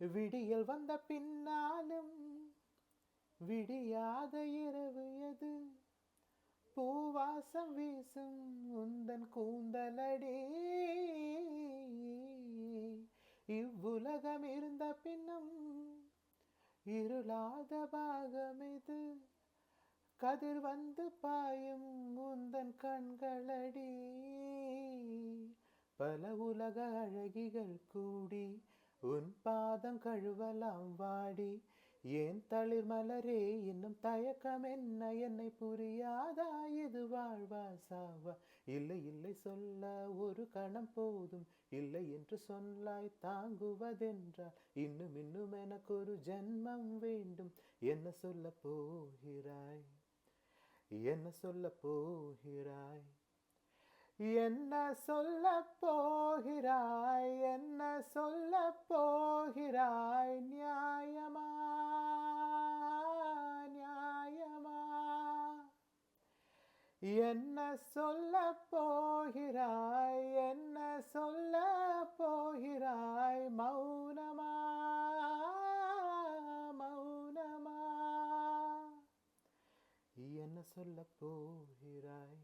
விடியல் வந்த பின்னாலும் விடியாத இரவு எது? பூவாசம் வீசும் உந்தன் கூந்தலடி. இவ்வுலகம் இருந்த பின்னும் இருளாத பாகம் இது. கதிர் வந்து பாயும் உந்தன் கண்களடி. பல உலக அழகிகள் கூடி உன் பாதம் கழுவலாம் வாடி. ஏன் தளிர் மலரே இன்னும் தயக்கம் என்ன? என்னை புரியாதா? இது வாழ்வா சாவா? இல்லை இல்லை சொல்ல ஒரு கணம் போதும். இல்லை என்று சொல்லாய் தாங்குவதென்றால் இன்னும் இன்னும் எனக்கு ஒரு ஜென்மம் வேண்டும். என்ன சொல்ல போகிறாய்? என்ன சொல்ல போகிறாய்? என்ன சொல்ல போகிறாய்? என்ன சொல்ல போகிறாய்? நியாயமா நியாயமா? என்ன சொல்ல போகிறாய்? என்ன சொல்ல போகிறாய்? மௌனமா மௌனமா? என்ன சொல்ல போகிறாய்?